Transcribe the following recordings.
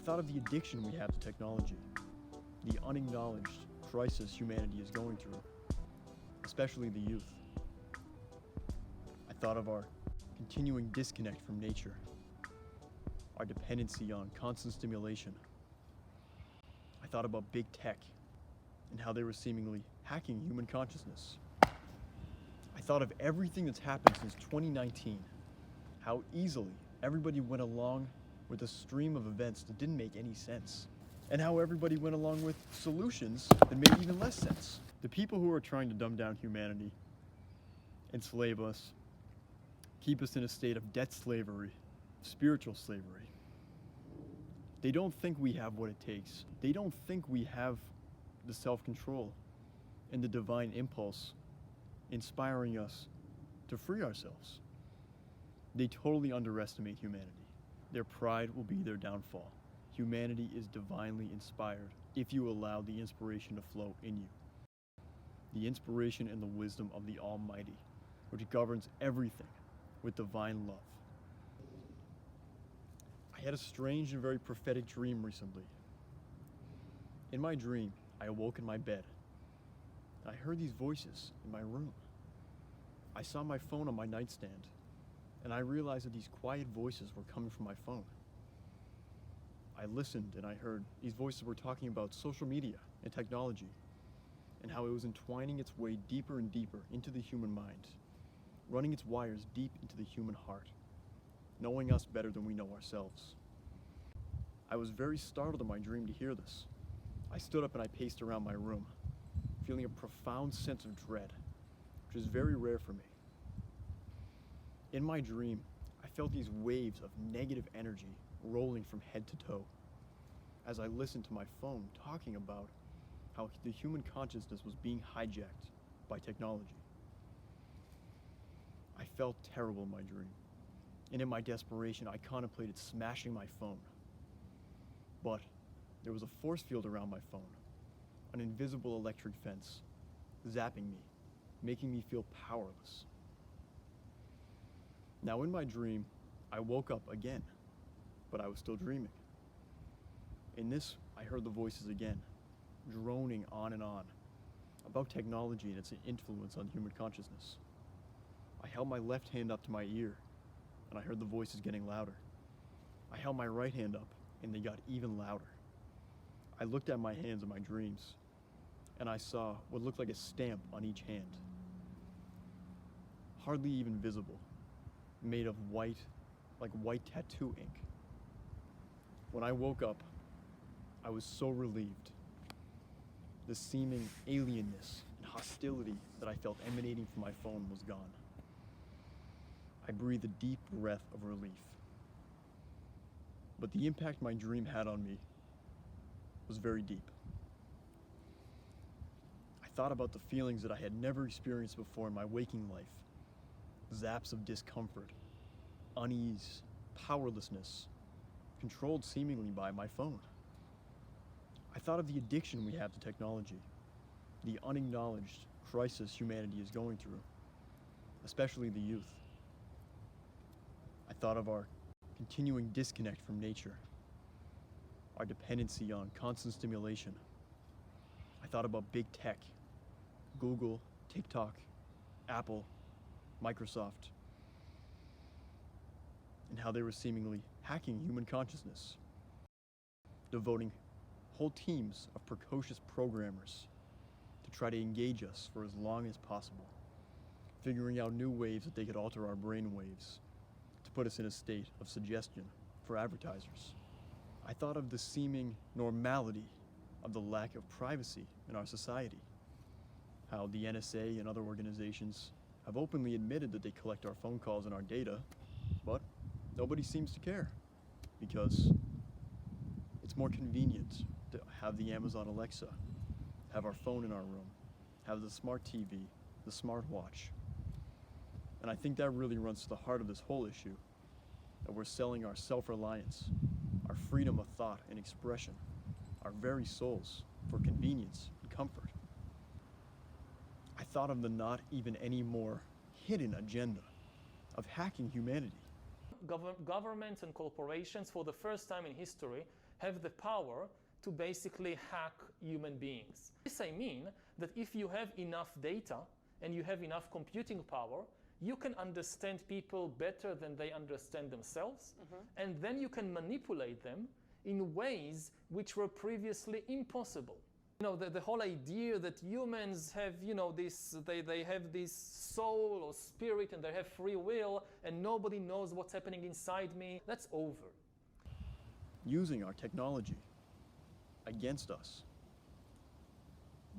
thought of the addiction we have to technology, the unacknowledged crisis humanity is going through, especially the youth. I thought of our continuing disconnect from nature, our dependency on constant stimulation. I thought about big tech and how they were seemingly hacking human consciousness. I thought of everything that's happened since 2019, how easily everybody went along with a stream of events that didn't make any sense, and how everybody went along with solutions that made even less sense. The people who are trying to dumb down humanity, enslave us, keep us in a state of debt slavery, spiritual slavery, they don't think we have what it takes. They don't think we have the self-control and the divine impulse inspiring us to free ourselves. They totally underestimate humanity. Their pride will be their downfall. Humanity is divinely inspired if you allow the inspiration to flow in you. The inspiration and the wisdom of the Almighty, which governs everything with divine love. I had a strange and very prophetic dream recently. In my dream, I awoke in my bed. I heard these voices in my room. I saw my phone on my nightstand, and I realized that these quiet voices were coming from my phone. I listened and I heard these voices were talking about social media and technology, and how it was entwining its way deeper and deeper into the human mind, running its wires deep into the human heart, knowing us better than we know ourselves. I was very startled in my dream to hear this. I stood up and I paced around my room, feeling a profound sense of dread, which is very rare for me. In my dream, I felt these waves of negative energy rolling from head to toe as I listened to my phone talking about how the human consciousness was being hijacked by technology. I felt terrible in my dream, and in my desperation, I contemplated smashing my phone. But there was a force field around my phone, an invisible electric fence, zapping me, making me feel powerless. Now in my dream, I woke up again, but I was still dreaming. In this, I heard the voices again, droning on and on, about technology and its influence on human consciousness. I held my left hand up to my ear, and I heard the voices getting louder. I held my right hand up, and they got even louder. I looked at my hands in my dreams, and I saw what looked like a stamp on each hand, hardly even visible, made of white, like white tattoo ink. When I woke up, I was so relieved. The seeming alienness and hostility that I felt emanating from my phone was gone. I breathed a deep breath of relief. But the impact my dream had on me was very deep. I thought about the feelings that I had never experienced before in my waking life. Zaps of discomfort, unease, powerlessness, controlled seemingly by my phone. I thought of the addiction we have to technology, the unacknowledged crisis humanity is going through, especially the youth. I thought of our continuing disconnect from nature, our dependency on constant stimulation. I thought about big tech, Google, TikTok, Apple, Microsoft, and how they were seemingly hacking human consciousness, devoting whole teams of precocious programmers to try to engage us for as long as possible, figuring out new ways that they could alter our brain waves to put us in a state of suggestion for advertisers. I thought of the seeming normality of the lack of privacy in our society, how the NSA and other organizations have openly admitted that they collect our phone calls and our data, but nobody seems to care because it's more convenient to have the Amazon Alexa, have our phone in our room, have the smart TV, the smartwatch. And I think that really runs to the heart of this whole issue, that we're selling our self-reliance, our freedom of thought and expression, our very souls for convenience and comfort. I thought of the not even any more hidden agenda of hacking humanity. Governments and corporations, for the first time in history, have the power to basically hack human beings. This I mean that if you have enough data and you have enough computing power, you can understand people better than they understand themselves, and then you can manipulate them in ways which were previously impossible. You know, the whole idea that humans have, you know, they have this soul or spirit and they have free will and nobody knows what's happening inside me, that's over. Using our technology against us.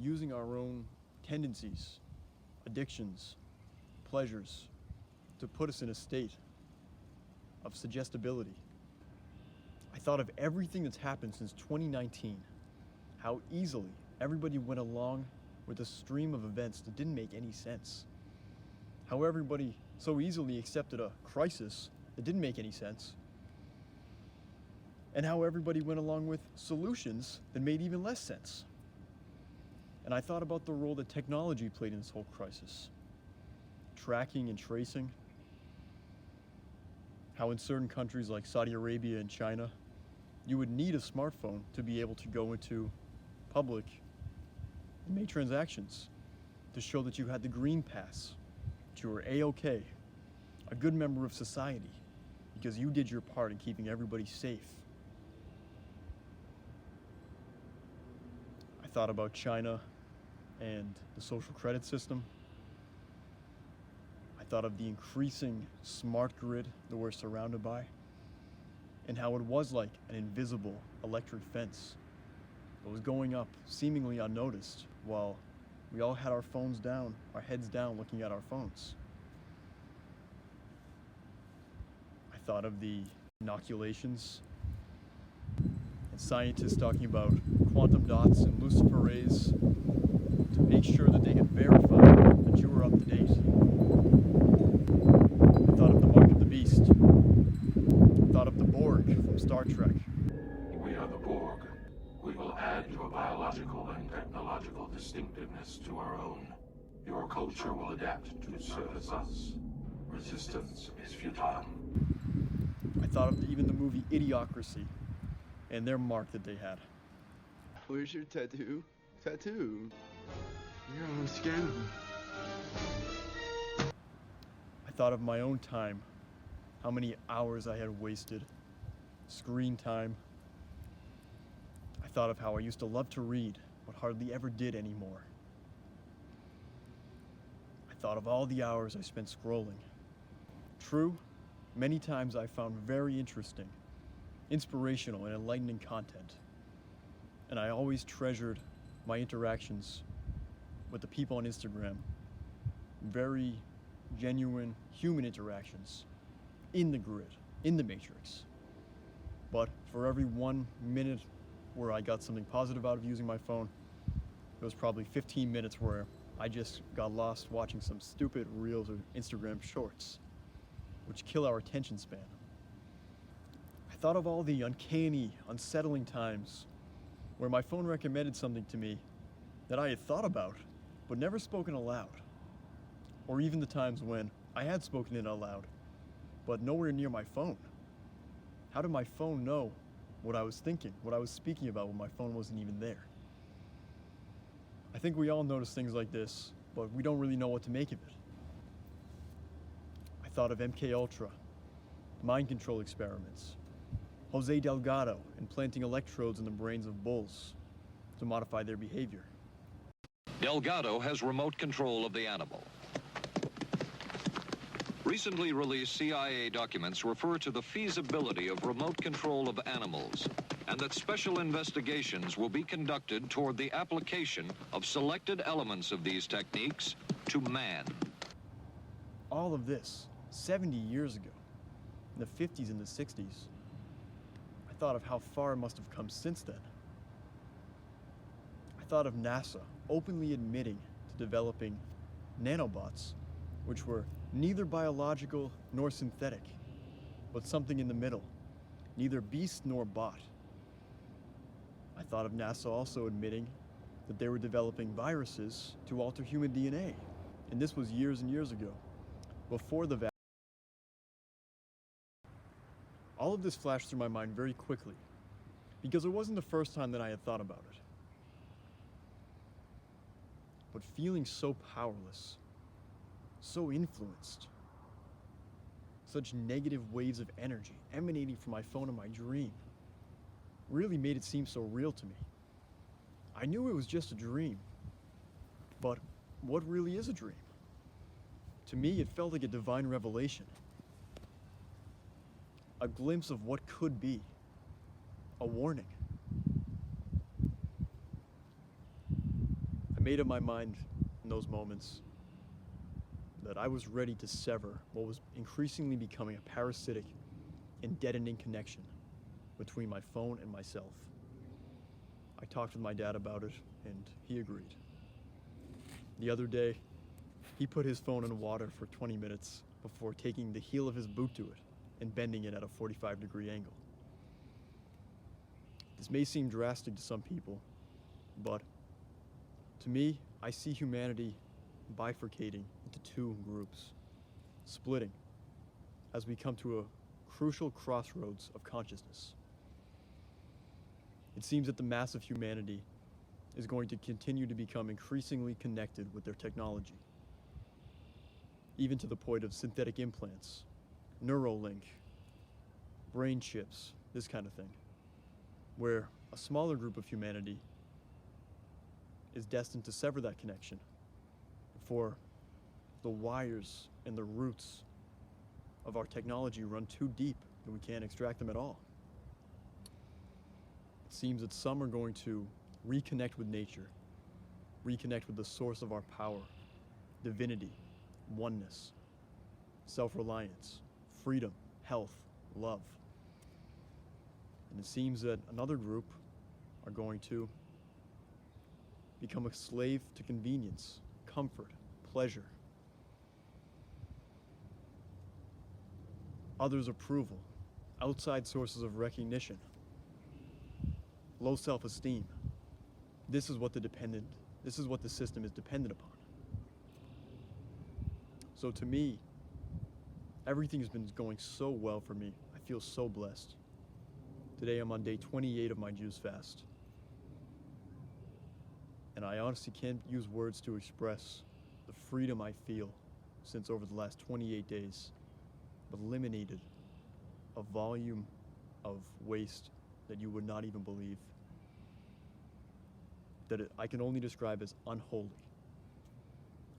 Using our own tendencies, addictions, pleasures to put us in a state of suggestibility. I thought of everything that's happened since 2019, how easily everybody went along with a stream of events that didn't make any sense. How everybody so easily accepted a crisis that didn't make any sense. And how everybody went along with solutions that made even less sense. And I thought about the role that technology played in this whole crisis. Tracking and tracing. How in certain countries like Saudi Arabia and China, you would need a smartphone to be able to go into public and make transactions to show that you had the green pass, that you were A-OK, a good member of society, because you did your part in keeping everybody safe. I thought about China and the social credit system. I thought of the increasing smart grid that we're surrounded by, and how it was like an invisible electric fence that was going up seemingly unnoticed while we all had our phones down, our heads down looking at our phones. I thought of the inoculations and scientists talking about quantum dots and luciferase to make sure that they could verify that you were up to date. I thought of the mark of the beast. I thought of the Borg from Star Trek. We are the Borg. We will add your biological and technological distinctiveness to our own. Your culture will adapt to service us. Resistance is futile. I thought of even the movie Idiocracy and their mark that they had. Where's your tattoo? Tattoo? You're on a scam. I thought of my own time, how many hours I had wasted, screen time. I thought of how I used to love to read, but hardly ever did anymore. I thought of all the hours I spent scrolling. True, many times I found very interesting, inspirational, and enlightening content. And I always treasured my interactions with the people on Instagram. Very genuine human interactions in the grid, in the matrix. But for every 1 minute where I got something positive out of using my phone, it was probably 15 minutes where I just got lost watching some stupid reels or Instagram shorts, which kill our attention span. I thought of all the uncanny, unsettling times where my phone recommended something to me that I had thought about, but never spoken aloud. Or even the times when I had spoken it aloud, but nowhere near my phone. How did my phone know what I was thinking, what I was speaking about when my phone wasn't even there? I think we all notice things like this, but we don't really know what to make of it. I thought of MK Ultra, mind control experiments, Jose Delgado implanting electrodes in the brains of bulls to modify their behavior. Delgado has remote control of the animal. Recently released CIA documents refer to the feasibility of remote control of animals, and that special investigations will be conducted toward the application of selected elements of these techniques to man. All of this 70 years ago, in the 50s and the 60s. I thought of how far it must have come since then. I thought of NASA openly admitting to developing nanobots, which were neither biological nor synthetic, but something in the middle, neither beast nor bot. I thought of NASA also admitting that they were developing viruses to alter human DNA, and this was years and years ago, before the vaccine. All of this flashed through my mind very quickly, because it wasn't the first time that I had thought about it. But feeling so powerless, so influenced, such negative waves of energy emanating from my phone in my dream really made it seem so real to me. I knew it was just a dream, but what really is a dream? To me, it felt like a divine revelation. A glimpse of what could be. A warning. I made up my mind in those moments that I was ready to sever what was increasingly becoming a parasitic and deadening connection between my phone and myself. I talked with my dad about it, and he agreed. The other day, he put his phone in water for 20 minutes before taking the heel of his boot to it and bending it at a 45-degree angle. This may seem drastic to some people, but to me, I see humanity bifurcating into two groups, splitting as we come to a crucial crossroads of consciousness. It seems that the mass of humanity is going to continue to become increasingly connected with their technology, even to the point of synthetic implants, Neuralink, brain chips, this kind of thing, where a smaller group of humanity is destined to sever that connection before the wires and the roots of our technology run too deep and we can't extract them at all. It seems that some are going to reconnect with nature, reconnect with the source of our power, divinity, oneness, self-reliance, freedom, health, love. And it seems that another group are going to become a slave to convenience, comfort, pleasure. Others' approval, outside sources of recognition, low self-esteem. This is what the system is dependent upon. So to me, everything has been going so well for me. I feel so blessed. Today I'm on day 28 of my juice fast. And I honestly can't use words to express the freedom I feel since over the last 28 days I've eliminated a volume of waste that you would not even believe, that I can only describe as unholy.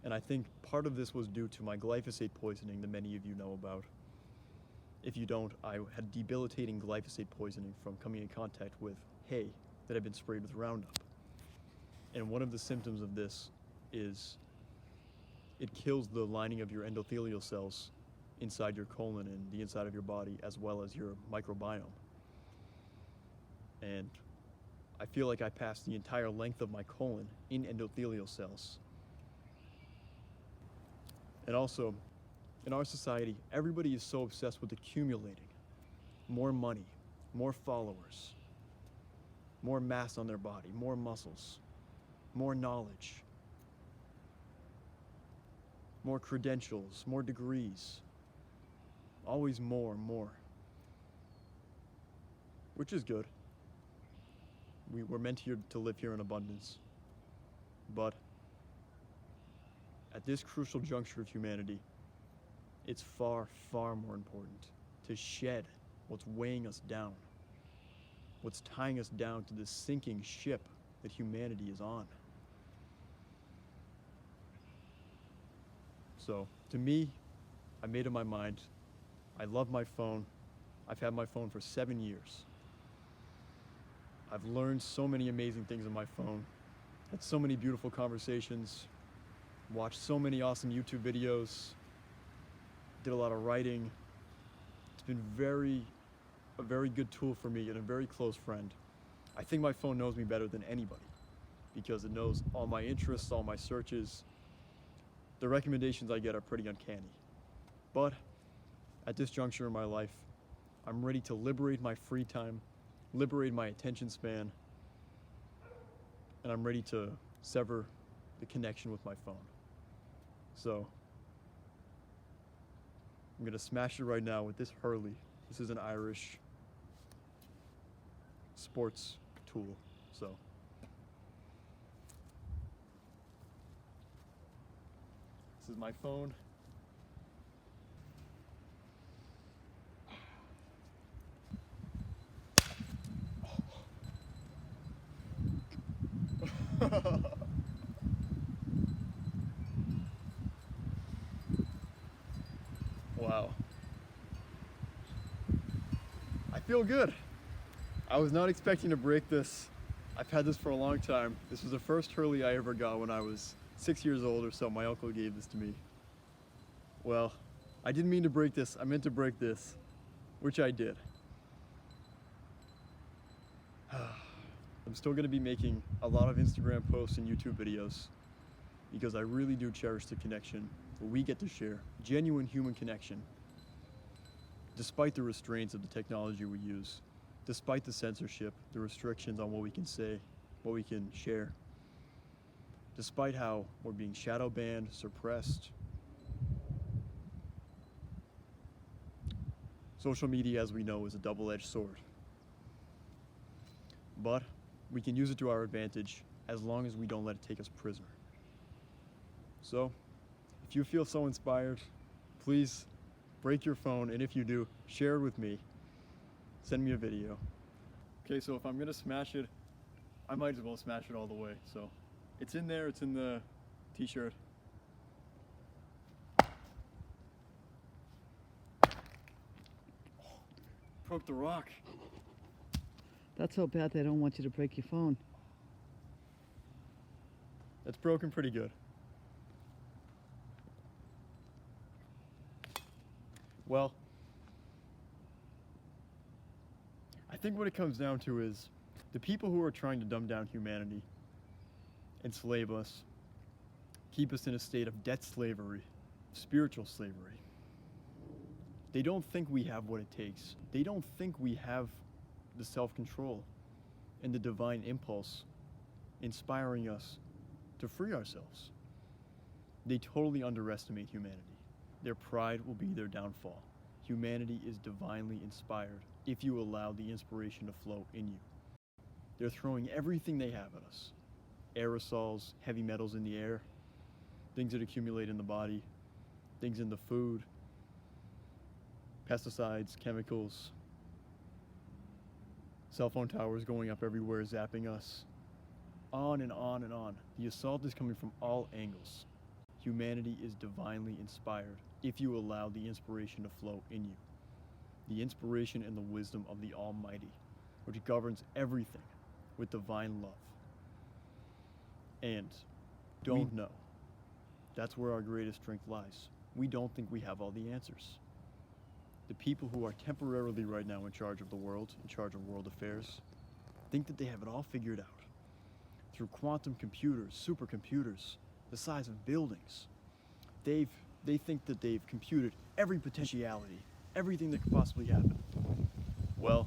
And I think part of this was due to my glyphosate poisoning that many of you know about. If you don't, I had debilitating glyphosate poisoning from coming in contact with hay that had been sprayed with Roundup. And one of the symptoms of this is it kills the lining of your endothelial cells inside your colon and the inside of your body, as well as your microbiome. And I feel like I passed the entire length of my colon in endothelial cells. And also, in our society, everybody is so obsessed with accumulating more money, more followers, more mass on their body, more muscles, more knowledge, more credentials, more degrees, always more and more, which is good. We're meant here to live here in abundance. But at this crucial juncture of humanity, it's far, far more important to shed what's weighing us down, what's tying us down to this sinking ship that humanity is on. So, to me, I made up my mind. I love my phone. I've had my phone for 7 years. I've learned so many amazing things on my phone, had so many beautiful conversations, watched so many awesome YouTube videos, did a lot of writing. It's been a very good tool for me and a very close friend. I think my phone knows me better than anybody because it knows all my interests, all my searches. The recommendations I get are pretty uncanny. But at this juncture in my life, I'm ready to liberate my free time, liberate my attention span, and I'm ready to sever the connection with my phone. So, I'm gonna smash it right now with this Hurley. This is an Irish sports tool. So this is my phone. Wow. I feel good. I was not expecting to break this. I've had this for a long time. This was the first Hurley I ever got when I was 6 years old or so. My uncle gave this to me. Well, I didn't mean to break this. I meant to break this, which I did. I'm still going to be making a lot of Instagram posts and YouTube videos because I really do cherish the connection that we get to share, genuine human connection, despite the restraints of the technology we use, despite the censorship, the restrictions on what we can say, what we can share, despite how we're being shadow banned, suppressed. Social media, as we know, is a double-edged sword. But we can use it to our advantage as long as we don't let it take us prisoner. So, if you feel so inspired, please break your phone, and if you do, share it with me. Send me a video. Okay, so if I'm gonna smash it, I might as well smash it all the way. So, it's in there, it's in the t-shirt. Broke the rock. That's so bad they don't want you to break your phone. That's broken pretty good. Well, I think what it comes down to is the people who are trying to dumb down humanity, enslave us, keep us in a state of debt slavery, spiritual slavery. They don't think we have what it takes. They don't think we have the self-control and the divine impulse inspiring us to free ourselves. They totally underestimate humanity. Their pride will be their downfall. Humanity is divinely inspired if you allow the inspiration to flow in you. They're throwing everything they have at us. Aerosols, heavy metals in the air, things that accumulate in the body, things in the food, pesticides, chemicals, cell phone towers going up everywhere, zapping us. On and on and on. The assault is coming from all angles. Humanity is divinely inspired if you allow the inspiration to flow in you. The inspiration and the wisdom of the Almighty, which governs everything with divine love. And don't know. That's where our greatest strength lies. We don't think we have all the answers. The people who are temporarily right now in charge of the world, in charge of world affairs, think that they have it all figured out. Through quantum computers, supercomputers, the size of buildings. They think that they've computed every potentiality, everything that could possibly happen. Well,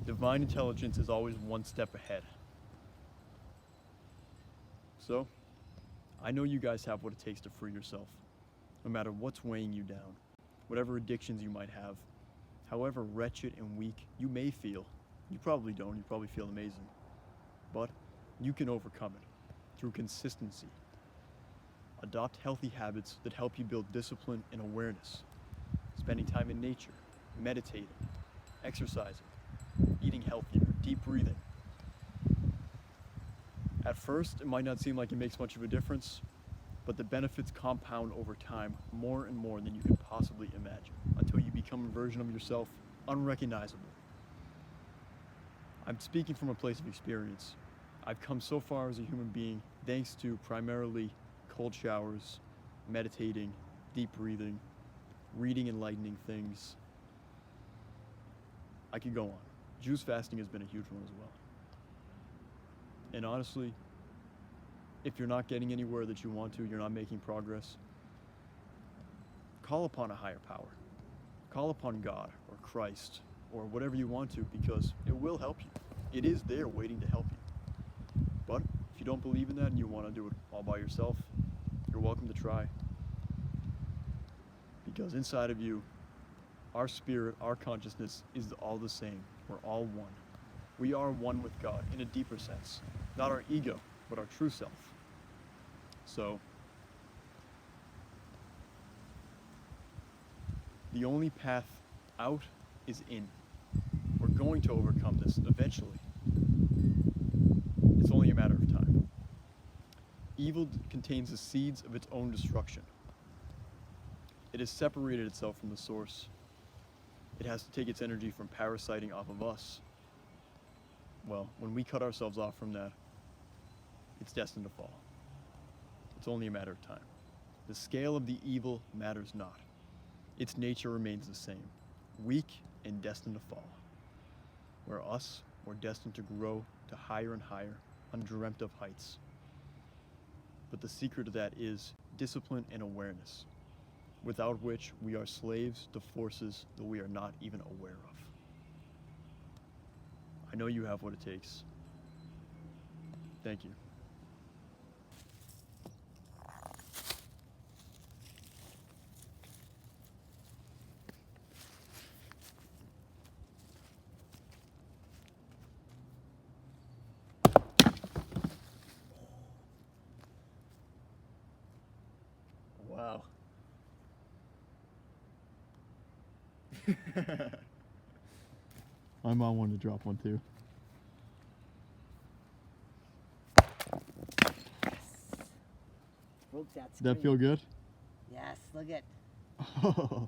divine intelligence is always one step ahead. So, I know you guys have what it takes to free yourself, no matter what's weighing you down, whatever addictions you might have, however wretched and weak you may feel. You probably don't, you probably feel amazing. But you can overcome it through consistency. Adopt healthy habits that help you build discipline and awareness. Spending time in nature, meditating, exercising, eating healthier, deep breathing. At first, it might not seem like it makes much of a difference, but the benefits compound over time more and more than you could possibly imagine, until you become a version of yourself unrecognizable. I'm speaking from a place of experience. I've come so far as a human being thanks to primarily cold showers, meditating, deep breathing, reading enlightening things. I could go on. Juice fasting has been a huge one as well. And honestly, if you're not getting anywhere that you want to, you're not making progress, call upon a higher power. Call upon God or Christ or whatever you want to, because it will help you. It is there waiting to help you. But if you don't believe in that and you want to do it all by yourself, you're welcome to try. Because inside of you, Our spirit, our consciousness is all the same. We're all one. We are one with God in a deeper sense. Not our ego, but our true self. So, the only path out is in. We're going to overcome this eventually. It's only a matter of time. Evil contains the seeds of its own destruction. It has separated itself from the source. It has to take its energy from parasiting off of us. Well, when we cut ourselves off from that, it's destined to fall. It's only a matter of time. The scale of the evil matters not. Its nature remains the same, weak and destined to fall. Where us, we're destined to grow to higher and higher, undreamt of heights. But the secret of that is discipline and awareness, without which we are slaves to forces that we are not even aware of. I know you have what it takes. Thank you. Wow. My mom wanted to drop one too. Broke that Did that screen. feel good? Yes, look at. Oh.